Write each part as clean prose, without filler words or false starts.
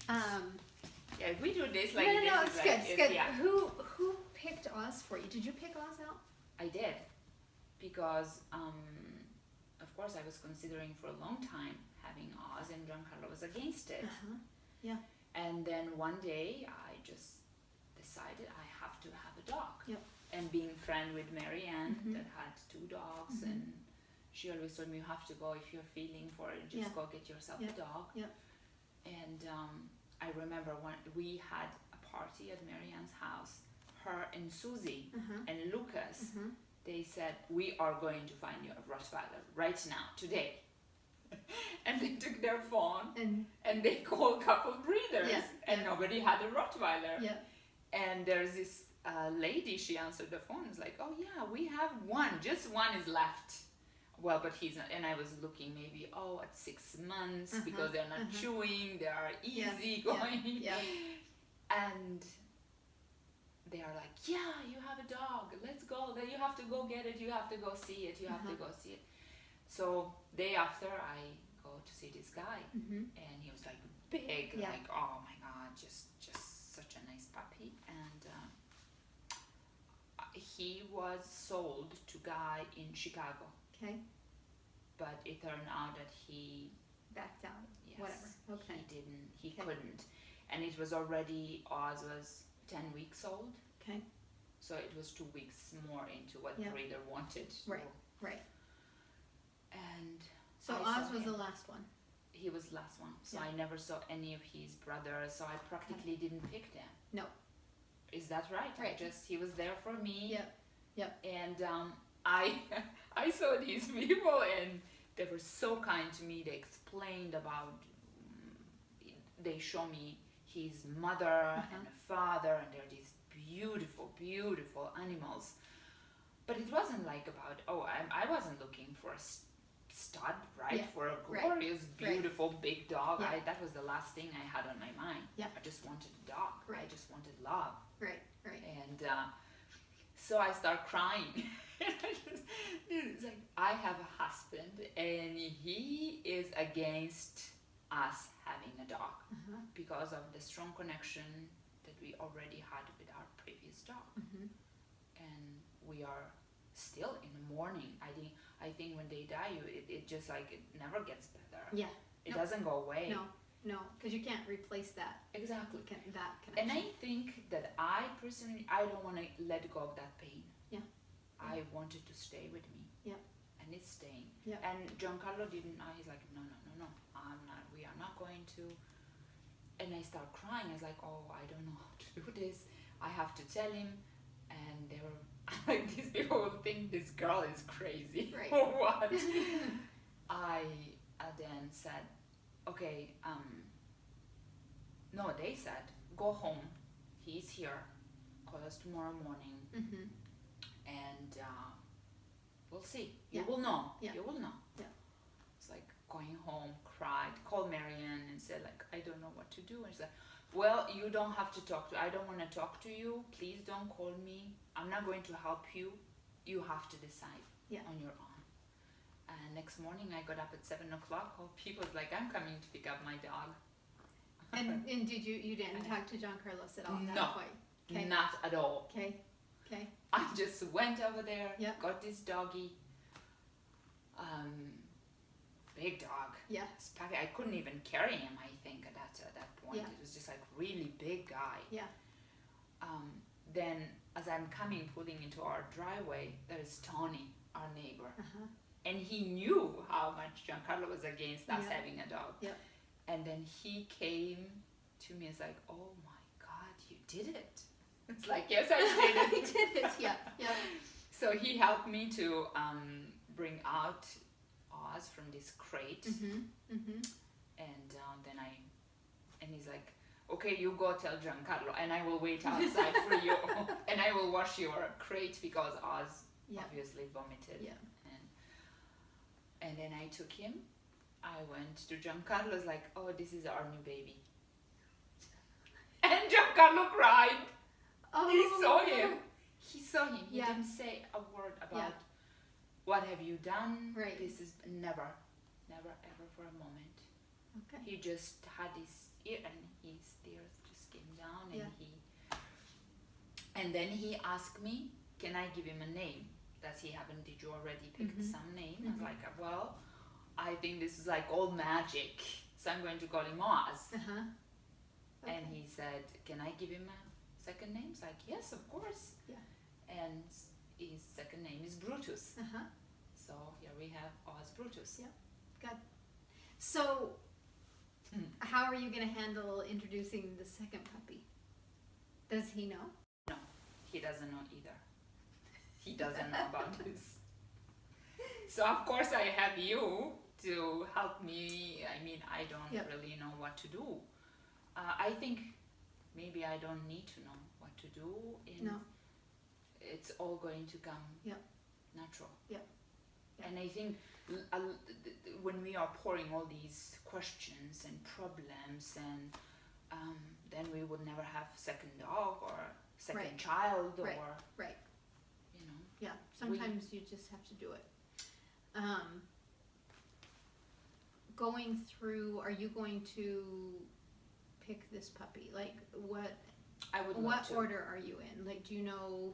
Yeah, if we do this like no, this, it's is good. like, It's good. yeah. Who picked Oz for you? Did you pick Oz out? I did, because of course I was considering for a long time having Oz, and Giancarlo was against it. Yeah. And then one day I just decided I have to have a dog. Yep. And being friend with Marianne Mm-hmm. that had 2 dogs, and she always told me, you have to go if you're feeling for it, just go get yourself a dog. Yep. And I remember when we had a party at Marianne's house, her and Susie and Lucas, they said, we are going to find you a Rottweiler right now, today. And they took their phone and they called a couple breeders, and nobody had a Rottweiler. Yeah. And there's this lady, she answered the phone, it's like, oh yeah, we have one, just one is left. Well, but he's not, and I was looking maybe, at 6 months, because they're not chewing, they are easy going. Yeah. And they are like, yeah, you have a dog, let's go, you have to go get it, you have to go see it, you have to go see it. So day after I go to see this guy, and he was like big, like, oh my god, just such a nice puppy. And he was sold to guy in Chicago. Okay. But it turned out that he backed out. Yes, Whatever. Okay. He couldn't. And it was already, Oz was 10 weeks old. Okay. So it was 2 weeks more into what the breeder wanted. Right. And so Oz was the last one. He was the last one. So I never saw any of his brothers. So I practically didn't pick them. No. Is that right? Right. He was there for me. Yep. And I saw these people, and they were so kind to me. They explained about, they show me his mother and a father, and they're these beautiful, beautiful animals. But it wasn't like about, I wasn't looking for a stud, right? For a glorious, beautiful, big dog. That was the last thing I had on my mind. I just wanted a dog. I just wanted love. Right. And so I start crying. It's like, I have a husband, and he is against us having a dog because of the strong connection that we already had with our previous dog. And we are still in the mourning. I think when they die, it just like, it never gets better. Yeah. It doesn't go away. No, because you can't replace that. Exactly. That connection. And I think that I personally, I don't want to let go of that pain. I wanted to stay with me. And it's staying. And Giancarlo didn't, he's like, no, we are not going to. And I start crying. I was like, I don't know how to do this. I have to tell him. And they were like, these people will think this girl is crazy. Right. Or what? I then said, okay, no, they said, go home. He's here. Call us tomorrow morning. And we'll see. You will know. You will know. It's like going home, cried, called Marianne and said, like, I don't know what to do. And she's like, well, you don't have to talk to, I don't want to talk to you. Please don't call me. I'm not going to help you. You have to decide on your own. And next morning I got up at 7 o'clock. People was like, I'm coming to pick up my dog. And did you didn't talk to Giancarlo at all? No, not at all. Okay. I just went over there, got this doggy, big dog. I couldn't even carry him, I think, at that point. It was just like really big guy. Then as I'm pulling into our driveway, there's Tony, our neighbor. And he knew how much Giancarlo was against us having a dog. And then he came to me and was like, oh my God, you did it. It's like, yes, I did it. He did it, So he helped me to bring out Oz from this crate. And then and he's like, okay, you go tell Giancarlo, and I will wait outside for you. And I will wash your crate, because Oz obviously vomited. And then I took him. I went to Giancarlo's like, oh, this is our new baby. And Giancarlo cried. He saw him. He didn't say a word about what have you done. This is never ever for a moment. He just had this ear, and his tears just came down, and and then he asked me, can I give him a name? Did you already picked some name? I was like, well, I think this is like old magic, so I'm going to call him Oz. Okay. And he said, can I give him a second name? It's like, yes, of course. Yeah. And his second name is Brutus. So here we have Oz Brutus. Yeah, good. So, how are you going to handle introducing the second puppy? Does he know? No, he doesn't know either. He doesn't know about this. So of course I have you to help me. I mean, I don't really know what to do. I think maybe I don't need to know what to do. It's all going to come natural. And I think when we are pouring all these questions and problems, and then we would never have second dog or second child or sometimes you just have to do it. Going through, are you going to pick this puppy? Like what order are you in? Like, do you know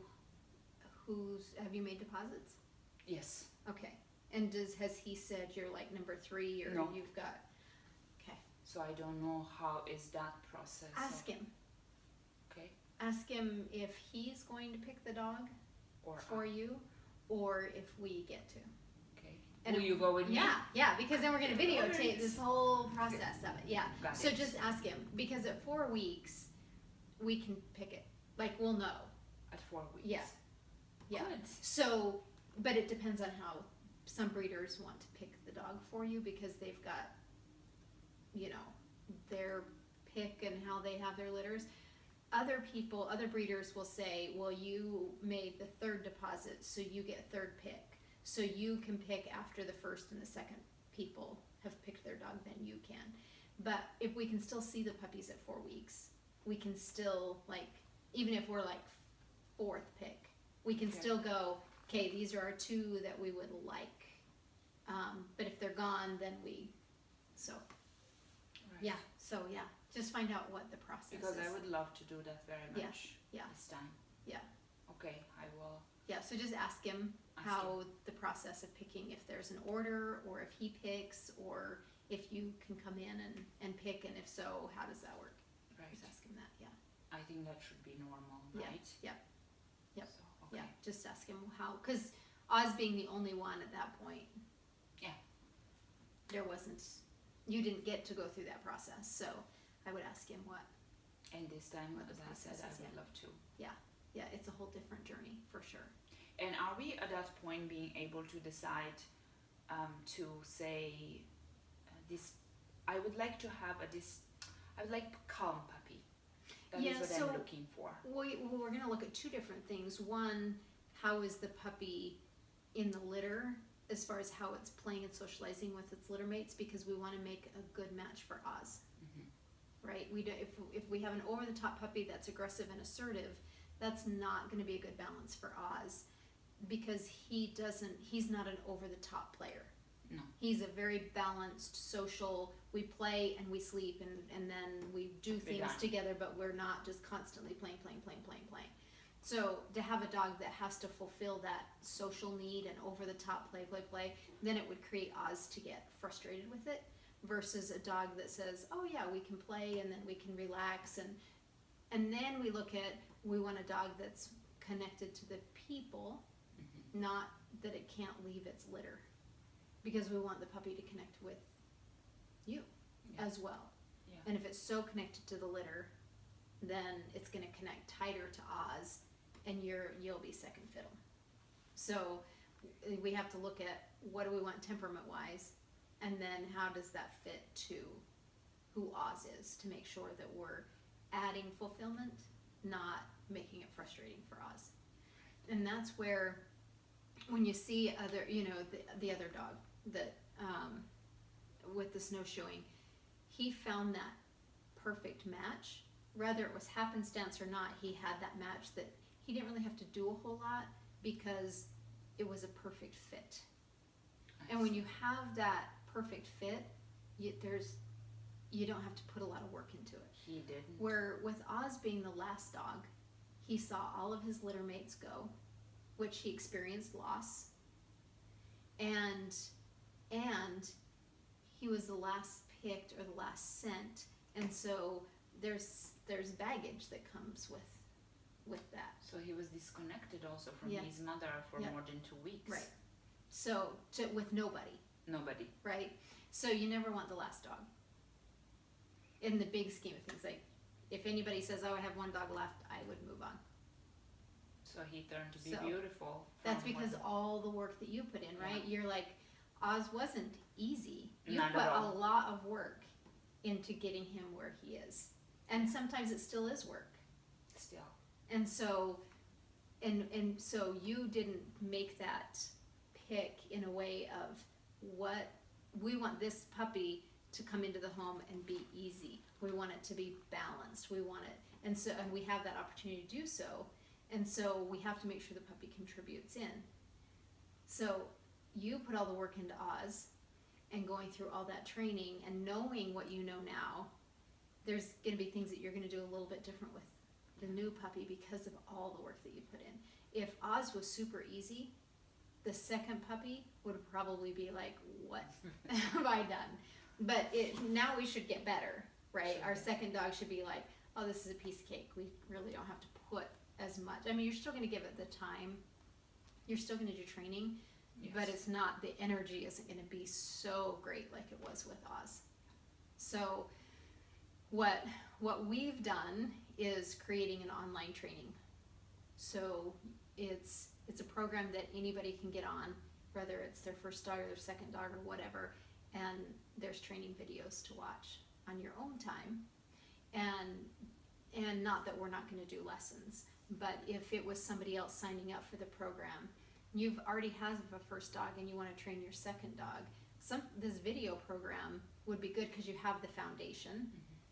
have you made deposits? Yes. Okay. And has he said you're like number 3 or no. You've got, okay. So I don't know how is that process. Ask him. Okay. Ask him if he's going to pick the dog for you, or if we get to. Okay. And will you go with me? Yeah, because then we're going to videotape this whole process of it. Yeah. So just ask him, because at 4 weeks, we can pick it. Like, we'll know. At 4 weeks? Yeah. Yeah. Good. So, but it depends on how some breeders want to pick the dog for you, because they've got, their pick and how they have their litters. Other breeders will say, well, you made the 3rd deposit, so you get 3rd pick. So you can pick after the 1st and the 2nd people have picked their dog, then you can. But if we can still see the puppies at 4 weeks, we can still, like, even if we're like 4th pick, we can still go, okay, these are our 2 that we would like. But if they're gone, then just find out what the process because is. I would love to do that very much this time. Yeah. Okay, I will. Yeah, so just ask him the process of picking, if there's an order, or if he picks, or if you can come in and pick, and if so, how does that work? Right. Just ask him that, I think that should be normal, right? Yep. So, okay. Yeah, just ask him how, because Oz being the only one at that point, you didn't get to go through that process, so I would ask him what. And this time, as I said, I would love to. Yeah, it's a whole different journey, for sure. And are we at that point being able to decide to say this? I would like to have I would like calm puppy. That is what I'm looking for. We're going to look at 2 different things. One, how is the puppy in the litter, as far as how it's playing and socializing with its litter mates, because we want to make a good match for Oz. Right? If we have an over-the-top puppy that's aggressive and assertive, that's not going to be a good balance for Oz, because he's not an over-the-top player. No. He's a very balanced, social, we play and we sleep and then we do things together, but we're not just constantly playing. So to have a dog that has to fulfill that social need and over-the-top play, then it would create Oz to get frustrated with it, versus a dog that says, oh yeah, we can play and then we can relax, and then we want a dog that's connected to the people, not that it can't leave its litter, because we want the puppy to connect with you as well. And if it's so connected to the litter, then it's going to connect tighter to Oz, and you'll be second fiddle. So we have to look at what do we want temperament wise, and then how does that fit to who Oz is, to make sure that we're adding fulfillment, not making it frustrating for Oz. And that's where, when you see the other dog that with the snowshoeing, he found that perfect match. Whether it was happenstance or not, he had that match that he didn't really have to do a whole lot, because it was a perfect fit. And when you have that perfect fit, you don't have to put a lot of work into it. He didn't. Where with Oz being the last dog, he saw all of his litter mates go, which he experienced loss, and he was the last picked or the last sent, and so there's baggage that comes with that. So he was disconnected also from his mother for more than 2 weeks. Right. So with nobody. Nobody. Right. So you never want the last dog. In the big scheme of things, like if anybody says, "Oh, I have one dog left," I would move on. So he turned to be beautiful. That's because all the work that you put in, right? Yeah. You're like, Oz wasn't easy. You Not put at all. a lot of work into getting him where he is. And sometimes it still is work. Still. And so so you didn't make that pick in a way of what we want this puppy to come into the home and be easy. We want it to be balanced. We want it, and we have that opportunity to do so. And so we have to make sure the puppy contributes in. So you put all the work into Oz and going through all that training and knowing what you know now. There's going to be things that you're going to do a little bit different with the new puppy because of all the work that you put in. If Oz was super easy, the second puppy would probably be like, "What have I done?" But now we should get better, right? Our second dog should be like, "Oh, this is a piece of cake. We really don't have to put as much." I mean, you're still going to give it the time. You're still going to do training, but it's not, the energy isn't going to be so great like it was with Oz. So what we've done is creating an online training. So it's a program that anybody can get on, whether it's their first dog or their second dog or whatever, and there's training videos to watch on your own time. And not that we're not going to do lessons, but if it was somebody else signing up for the program, you've already have a first dog and you want to train your second dog, this video program would be good because you have the foundation.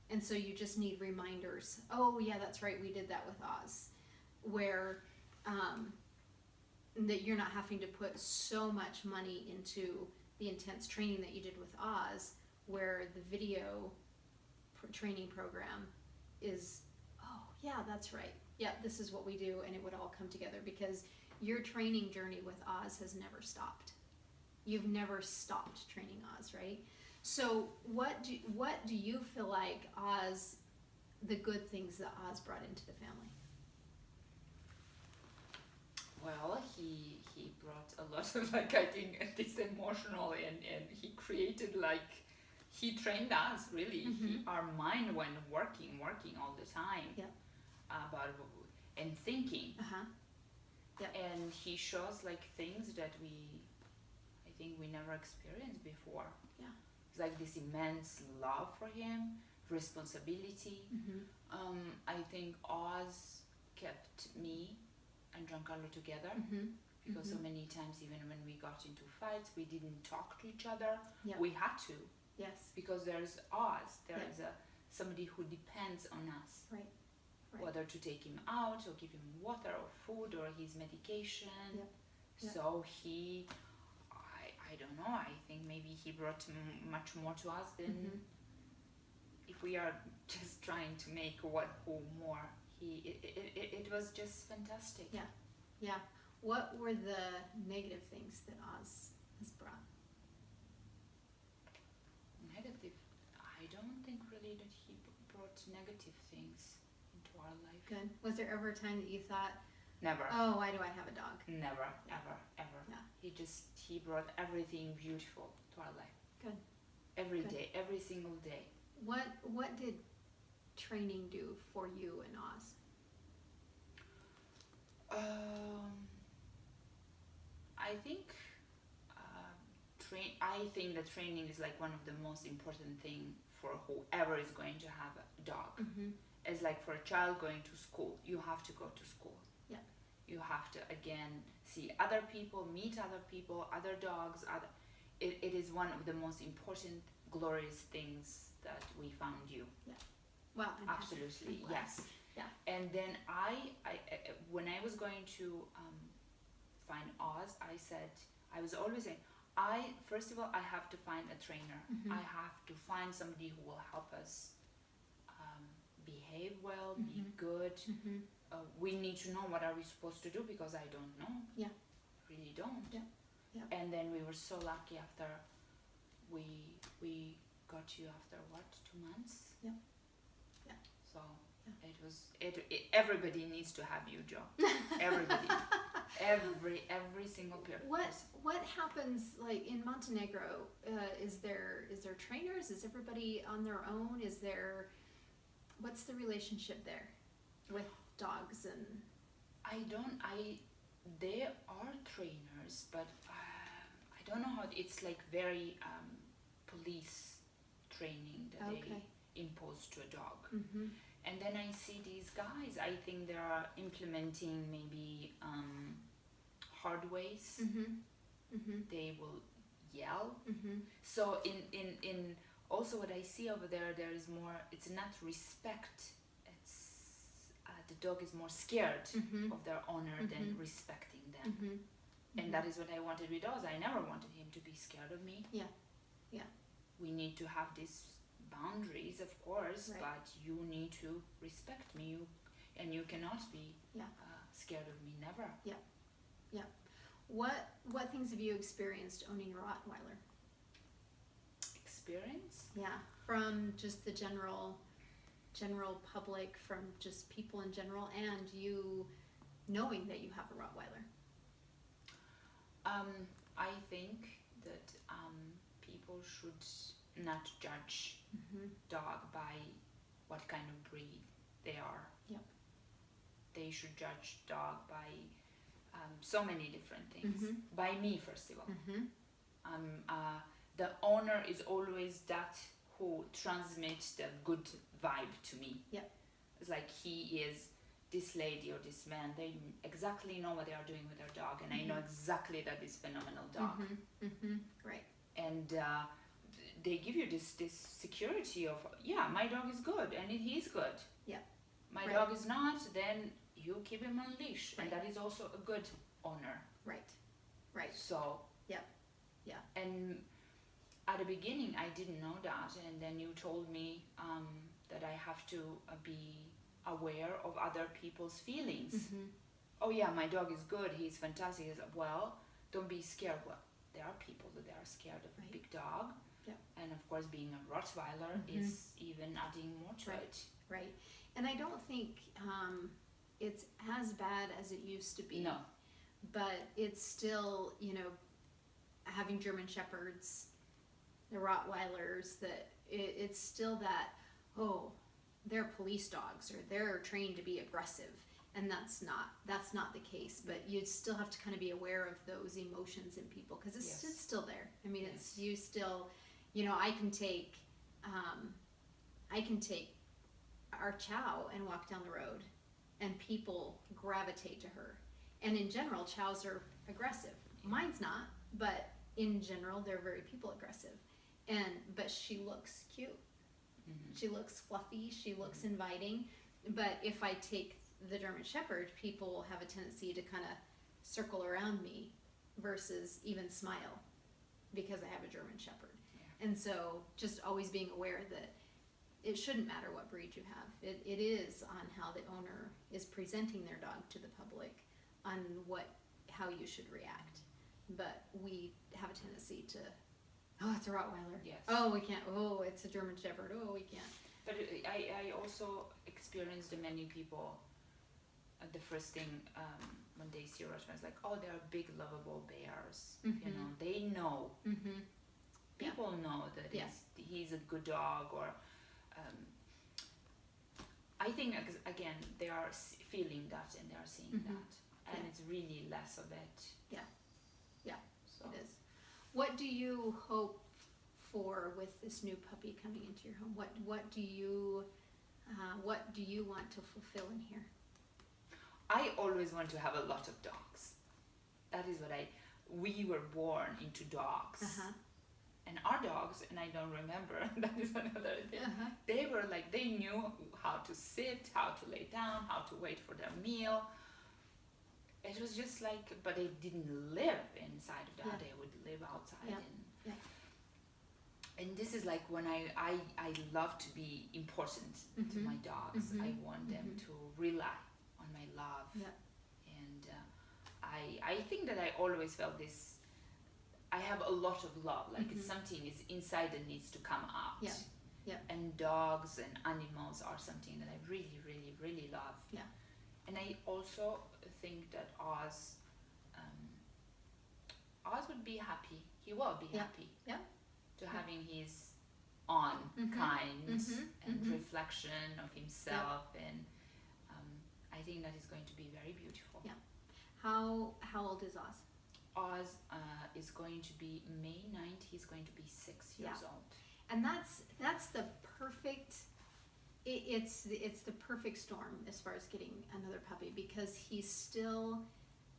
And so you just need reminders. Oh yeah, that's right, we did that with Oz. Where that you're not having to put so much money into the intense training that you did with Oz, where the video training program is, oh yeah, that's right. Yeah, this is what we do, and it would all come together because your training journey with Oz has never stopped. You've never stopped training Oz, right? So what do you feel like Oz, the good things that Oz brought into the family? Well, he brought a lot of, like, I think, this emotional, and he created, like, he trained us, really. Our mind went working all the time. Yeah. And thinking. Yeah. And he shows, like, things that I think we never experienced before. Yeah. It's like this immense love for him, responsibility. I think Oz kept me and Giancarlo together because so many times, even when we got into fights, we didn't talk to each other. Yeah. We had to. Yes. Because there's Oz. There's somebody who depends on us. Right. Whether to take him out or give him water or food or his medication. Yeah. So I don't know, I think maybe he brought much more to us than if we are just trying to make who more. It was just fantastic. Yeah. What were the negative things that Oz has brought? Negative? I don't think really that he brought negative things into our life. Good. Was there ever a time that you thought, never. Oh, why do I have a dog? Never, ever. Yeah. He brought everything beautiful to our life. Good. Every day, every single day. What did training do for you and Oz? I think that training is like one of the most important thing for whoever is going to have a dog. It's like for a child going to school, you have to go to school. Yeah. You have to again see other people, meet other people, other dogs. It is one of the most important, glorious things that we found you. Yeah. Well, absolutely, yes. Yeah. And then I when I was going to find Oz, I was always saying, First of all, I have to find a trainer. Mm-hmm. I have to find somebody who will help us behave well, be good. We need to know what are we supposed to do, because I don't know. Yeah. Really don't. Yeah. Yeah. And then we were so lucky after we got you after what, 2 months? Yeah. Yeah. So yeah. it was everybody needs to have you, Joe. Everybody. every single person. What happens like in Montenegro? Is there trainers? Is everybody on their own? What's the relationship there with dogs? And there are trainers, but I don't know how it's like very police training that they impose to a dog. And then I see these guys, I think they are implementing maybe hard ways. They will yell. So in also what I see over there is more, it's not respect, it's the dog is more scared of their owner than respecting them. And that is what I wanted with Oz. I never wanted him to be scared of me. Yeah. We need to have these boundaries, of course, right. but you need to respect me, and you cannot be scared of me, never. Yeah. What things have you experienced owning a Rottweiler? Experience? Yeah, from just the general public, from just people in general, and you knowing that you have a Rottweiler. I think that people should not judge dog by what kind of breed they are. Yep. They should judge dog by so many different things. By me, first of all. The owner is always that who transmits the good vibe to me. Yep. It's like he is this lady or this man. They exactly know what they are doing with their dog, and I know exactly that this phenomenal dog. Right. And they give you this security of, yeah, my dog is good, and he's good. Yeah. My dog is not, then you keep him on leash, and that is also a good owner. Right. So. Yeah. And at the beginning, I didn't know that, and then you told me that I have to be aware of other people's feelings. Oh yeah, my dog is good, he's fantastic. Well, don't be scared. Well, there are people that they are scared of a big dog. Yeah. And of course, being a Rottweiler is even adding more to it. Right. And I don't think it's as bad as it used to be. No. But it's still, having German Shepherds, the Rottweilers, that it's still that, they're police dogs, or they're trained to be aggressive, and that's not the case. But you still have to kind of be aware of those emotions in people, because it's still there. I mean, it's you still, I can take our Chow and walk down the road, and people gravitate to her. And in general, Chows are aggressive. Mine's not, but in general, they're very people aggressive. But she looks cute. She looks fluffy. She looks inviting. But if I take the German Shepherd, people will have a tendency to kind of circle around me versus even smile, because I have a German Shepherd. Yeah. And so just always being aware that it shouldn't matter what breed you have. It is on how the owner is presenting their dog to the public, on how you should react. But we have a tendency to, it's a Rottweiler. Yes. We can't. It's a German Shepherd. We can't. But I also experienced many people, the first thing when they see Rottweilers, like, they're big, lovable bears. They know. People know that he's a good dog, or I think, again, they are feeling that, and they are seeing that, and it's really less of it. Yeah. So. It is. What do you hope for with this new puppy coming into your home? What do you want to fulfill in here? I always want to have a lot of dogs. That is what we were born into dogs. And our dogs, and I don't remember, that is another thing. They were like, they knew how to sit, how to lay down, how to wait for their meal. it was just like, but they didn't live inside of that. They would live outside. And this is like when I love to be important to my dogs. I want them to rely on my love. And I think that I always felt this, I have a lot of love, like it's something is inside that needs to come out. And dogs and animals are something that I really, really, really love. And I also think that Oz would be happy. He will be happy. To having his own kind and reflection of himself, and I think that is going to be very beautiful. How old is Oz? Oz is going to be May 9th. He's going to be 6 years old. And that's the perfect. It's the perfect storm as far as getting another puppy, because he's still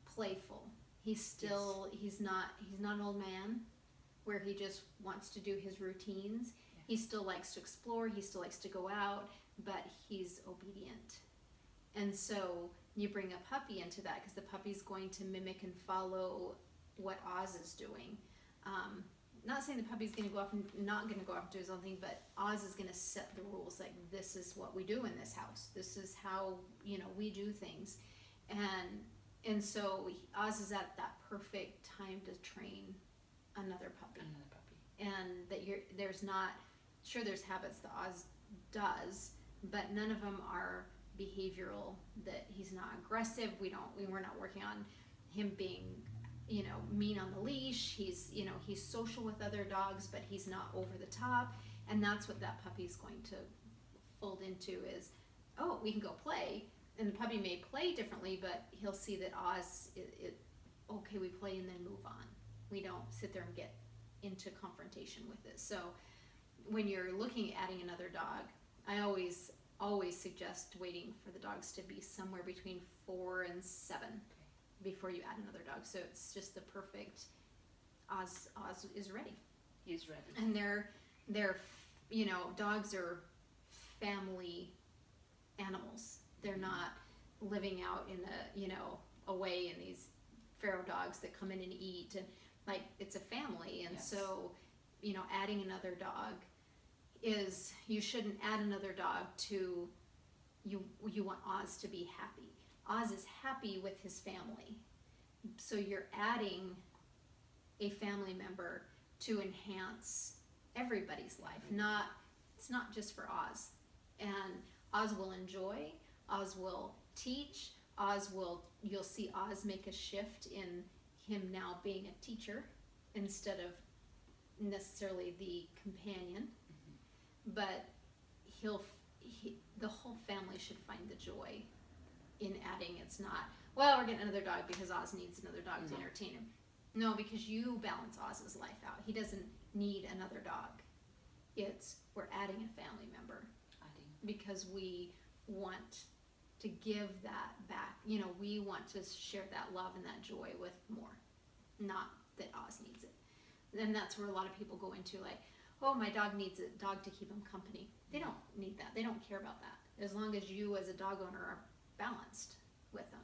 playful. He's still he's not an old man where he just wants to do his routines. He still likes to explore. He still likes to go out, but he's obedient. And so you bring a puppy into that, because the puppy's going to mimic and follow what Oz is doing. Not saying the puppy's going to go off and not going to go off and do his own thing, but Oz is going to set the rules. Like, this is what we do in this house. This is how, we do things. And so Oz is at that perfect time to train another puppy. And that there's habits that Oz does, but none of them are behavioral, that he's not aggressive. We're not working on him being mean on the leash. He's social with other dogs, but he's not over the top. And that's what that puppy's going to fold into is, oh, we can go play. And the puppy may play differently, but he'll see that Oz, okay, we play and then move on. We don't sit there and get into confrontation with it. So when you're looking at adding another dog, I always suggest waiting for the dogs to be somewhere between 4 and 7 before you add another dog. So it's just the perfect, Oz is ready. He's ready. And they're dogs are family animals. They're not living out in away in these feral dogs that come in and eat, and like, it's a family. And so, adding another dog is, you shouldn't add another dog to, you want Oz to be happy. Oz is happy with his family. So you're adding a family member to enhance everybody's life. It's not just for Oz. And Oz will enjoy, Oz will teach, you'll see Oz make a shift in him now being a teacher instead of necessarily the companion. But the whole family should find the joy in adding. It's not, well, we're getting another dog because Oz needs another dog to entertain him. No, because you balance Oz's life out. He doesn't need another dog. We're adding a family member because we want to give that back. We want to share that love and that joy with more, not that Oz needs it. And that's where a lot of people go into, like, oh, my dog needs a dog to keep him company. They don't need that. They don't care about that. As long as you as a dog owner are balanced with them.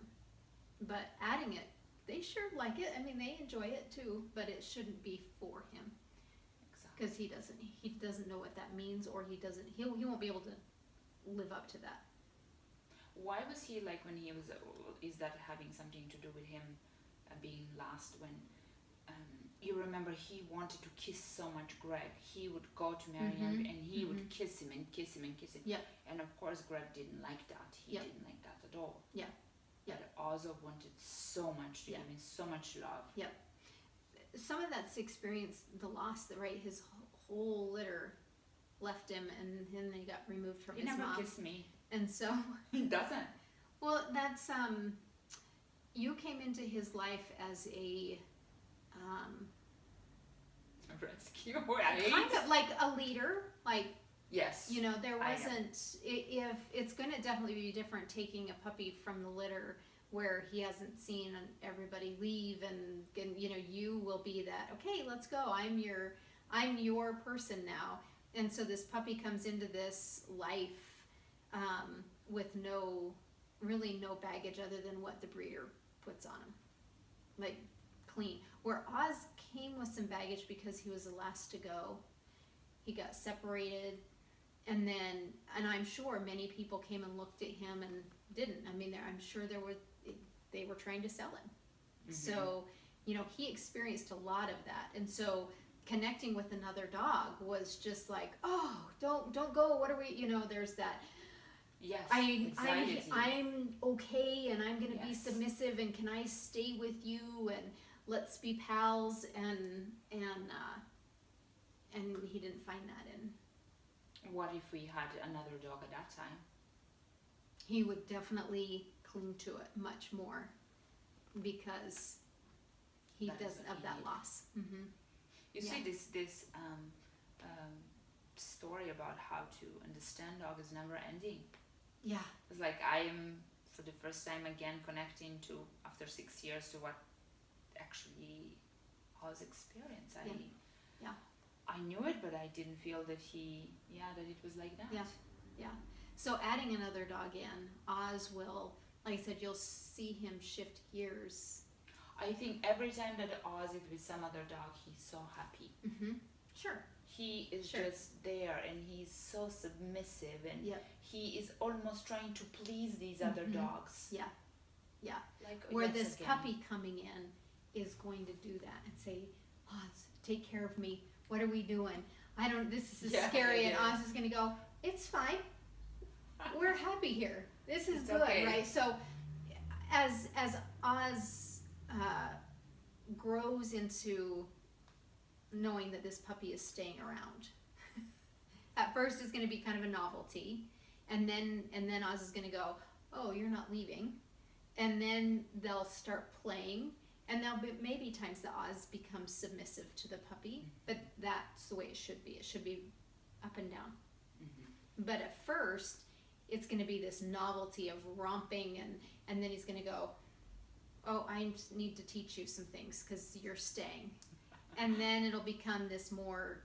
But adding it, they sure like it. I mean, they enjoy it too, but it shouldn't be for him. Because he doesn't know what that means, or he won't be able to live up to that. Why was he like when he was, is that having something to do with him being last when, you remember he wanted to kiss so much Greg. He would go to Marianne and he would kiss him and kiss him and kiss him. Yeah. And of course Greg didn't like that. He didn't like that at all. Yeah. Yeah. But Ozzo wanted so much to give him so much love. Yep. Some of that's experience, the loss, right? His whole litter left him, and then he got removed from his mom. He never kissed me. And so he doesn't. Well, that's you came into his life as a rescue, kind of like a leader, like, yes, there wasn't, if it's going to definitely be different taking a puppy from the litter where he hasn't seen everybody leave, and you will be that, okay, let's go, I'm your person now. And so this puppy comes into this life with no baggage other than what the breeder puts on him, like clean. Where Oz came with some baggage because he was the last to go. He got separated, and I'm sure many people came and looked at him and didn't. I mean, I'm sure they were trying to sell him. Mm-hmm. So, he experienced a lot of that, and so connecting with another dog was just like, oh, don't go. What are we? There's that. Yes, I'm okay, and I'm gonna be yes. submissive, and can I stay with you, and let's be pals, and he didn't find that in. What if we had another dog at that time? He would definitely cling to it much more because he doesn't have that loss. Mm-hmm. You see this story about how to understand dog is never ending. Yeah. It's like I am for the first time again connecting to, after 6 years, to what actually Oz experienced. I knew it, but I didn't feel that that it was like that. Yeah. So adding another dog in, Oz will, like I said, you'll see him shift gears. I think every time that Oz is with some other dog, he's so happy. Mm-hmm. Sure. He is just there, and he's so submissive, and he is almost trying to please these other dogs. Yeah. Like where this puppy coming in is going to do that and say, Oz, take care of me. What are we doing? This is scary, and Oz is going to go, it's fine. We're happy here. This is good, okay. Right? So as Oz grows into knowing that this puppy is staying around, at first it's going to be kind of a novelty, and then Oz is going to go, oh, you're not leaving, and then they'll start playing, and there'll be maybe times that Oz becomes submissive to the puppy, but that's the way it should be. It should be up and down. Mm-hmm. But at first it's going to be this novelty of romping, and then he's going to go, oh, I need to teach you some things because you're staying. And then it'll become this more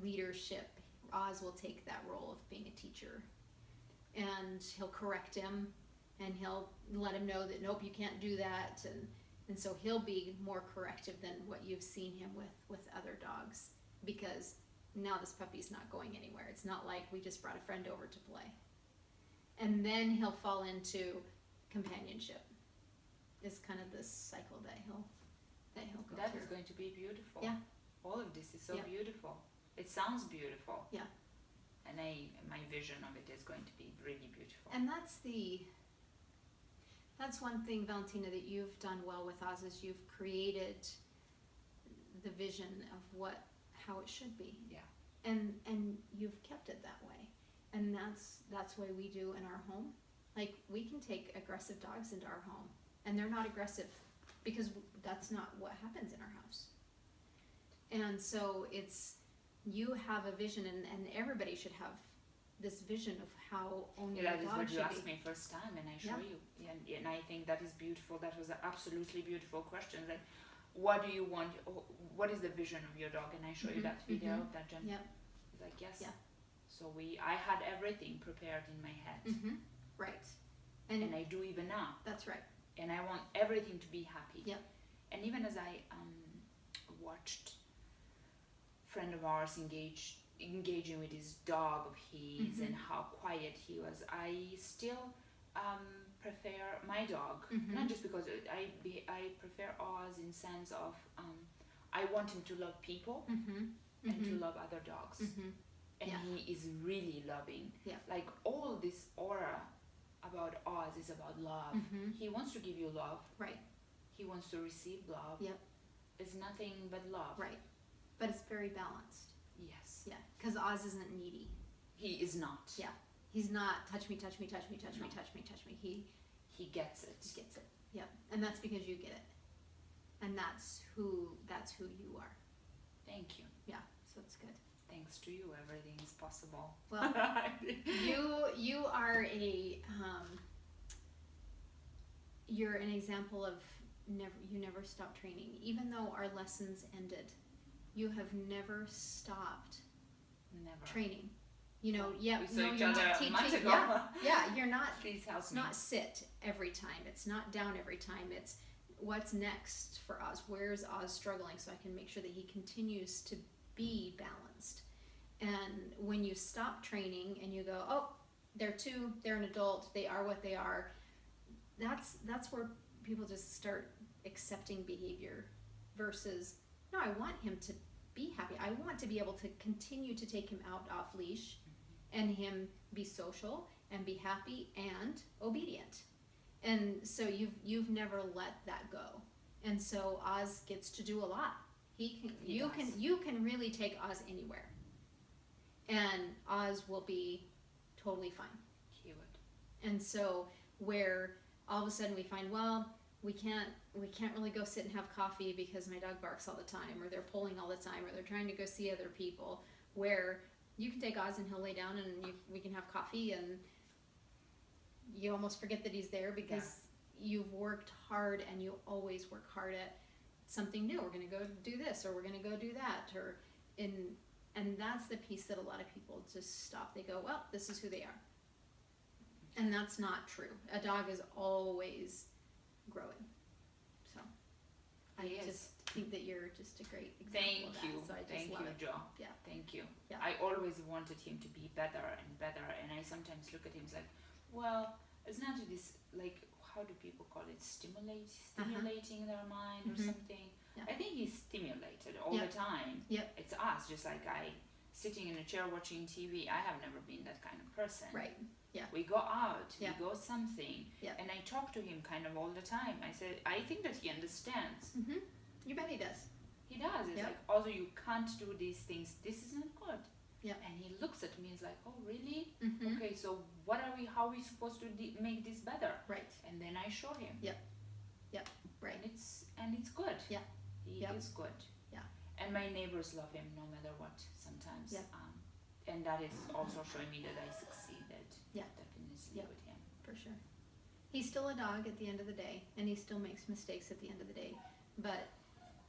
leadership. Oz will take that role of being a teacher, and he'll correct him, and he'll let him know that, nope, you can't do that, and so he'll be more corrective than what you've seen him with other dogs, because now this puppy's not going anywhere. It's not like we just brought a friend over to play. And then he'll fall into companionship. It's kind of this cycle that he'll go That through. is going to be beautiful. Yeah. All of this is so beautiful. It sounds beautiful. Yeah. And my vision of it is going to be really beautiful. And that's one thing, Valentina, that you've done well with Oz, is you've created the vision of how it should be. Yeah. And you've kept it that way. And that's why we do in our home. Like, we can take aggressive dogs into our home, and they're not aggressive because that's not what happens in our house. And so you have a vision, and everybody should have this vision of how owning a dog should be. That is what you asked me first time, and I show you. And I think that is beautiful. That was an absolutely beautiful question. Like, what do you want? What is the vision of your dog? And I show you that video of that gentleman. He's like, yes. Yeah. So I had everything prepared in my head. Mm-hmm. Right. And I do even now. That's right. And I want everything to be happy. Yep. And even as I watched a friend of ours engaging with his dog of his and how quiet he was, I still prefer my dog. Not just because I prefer Oz in sense of I want him to love people and to love other dogs. And he is really loving. Yeah. Like, all this aura about Oz is about love. He wants to give you love. Right. He wants to receive love. Yep. It's nothing but love. Right. But it's very balanced. Yes. Yeah. Because Oz isn't needy. He is not. Yeah. He's not touch me, touch me, touch me, touch me, touch me, touch me. He gets it. He gets it. Yep. And that's because you get it. And that's who you are. Thank you. Yeah. So it's good. Thanks to you, everything is possible. Well, you are you're an example of you never stop training. Even though our lessons ended, you have never stopped training. You know, you're not teaching. Yeah, you're not. Please help it's me. not sit every time. It's not down every time. It's what's next for Oz? Where's Oz struggling, so I can make sure that he continues to be balanced. And when you stop training and you go, oh, they're two, they're an adult, they are what they are, that's where people just start accepting behavior versus, no, I want him to be happy. I want to be able to continue to take him out off leash and him be social and be happy and obedient. And so you've never let that go. And so Oz gets to do a lot. You can really take Oz anywhere. And Oz will be totally fine. He would. And so where all of a sudden we find, well, we can't really go sit and have coffee because my dog barks all the time, or they're pulling all the time, or they're trying to go see other people, where you can take Oz and he'll lay down and we can have coffee, and you almost forget that he's there because you've worked hard, and you always work hard at something new. We're going to go do this, or we're going to go do that, and that's the piece that a lot of people just stop. They go, well, this is who they are. And that's not true. A dog is always growing. So I just think that you're just a great example of that. So I just love it. Jo. Yeah. Thank you. Yeah. I always wanted him to be better and better, and I sometimes look at him like, well, it's not this, like, how do people call it, stimulating their mind or something. Yeah. I think he's stimulated all the time. Yep. It's us, just like I sitting in a chair watching TV. I have never been that kind of person. Right. Yeah. We go out, we go something, Yeah. and I talk to him kind of all the time. I said, I think that he understands. Mm-hmm. You bet he does. He does. It's like, although you can't do these things, this isn't good. Yeah. And he looks at me, he's like, oh, really? Mm-hmm. Okay, so how are we supposed to make this better? Right. And then I show him. Yep. Yep. Right. And it's good. Yeah. He is good. Yeah. And my neighbors love him no matter what sometimes. Yeah. And that is also showing me that I succeeded. Yeah. Definitely with him. For sure. He's still a dog at the end of the day, and he still makes mistakes at the end of the day. But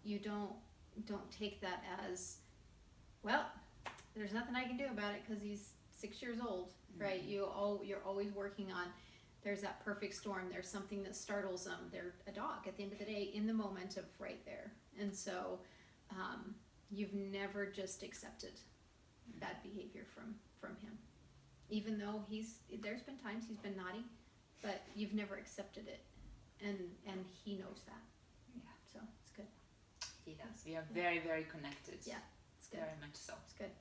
you don't take that as, well, there's nothing I can do about it because he's 6 years old, right? Mm-hmm. You're always working on, there's that perfect storm. There's something that startles them. They're a dog at the end of the day, in the moment of right there. And so you've never just accepted bad behavior from him. Even though there's been times he's been naughty, but you've never accepted it. And he knows that. Yeah. So it's good. He does. We are very, very connected. Yeah, it's good. Very much so. It's good.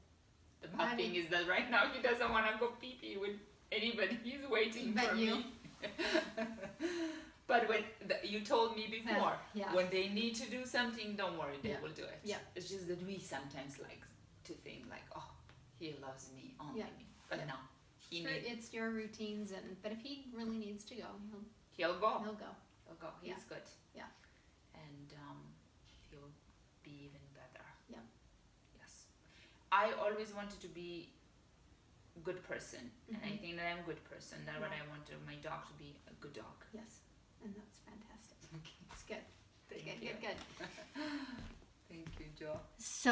The bad thing is that right now he doesn't want to go pee-pee with anybody. He's waiting for me. But when you told me before, when they need to do something, don't worry, they will do it. Yeah. It's just that we sometimes like to think like, oh, he loves me, only me. But no, it's your routines, but if he really needs to go, he'll go. He'll go. He's good. Yeah. And he'll be even better. Yeah. Yes. I always wanted to be a good person, and I think that I'm a good person. That's what I want my dog to be, a good dog. Yes, and that's fantastic. Okay. It's good. Thank you. Good. Thank you, Jo. So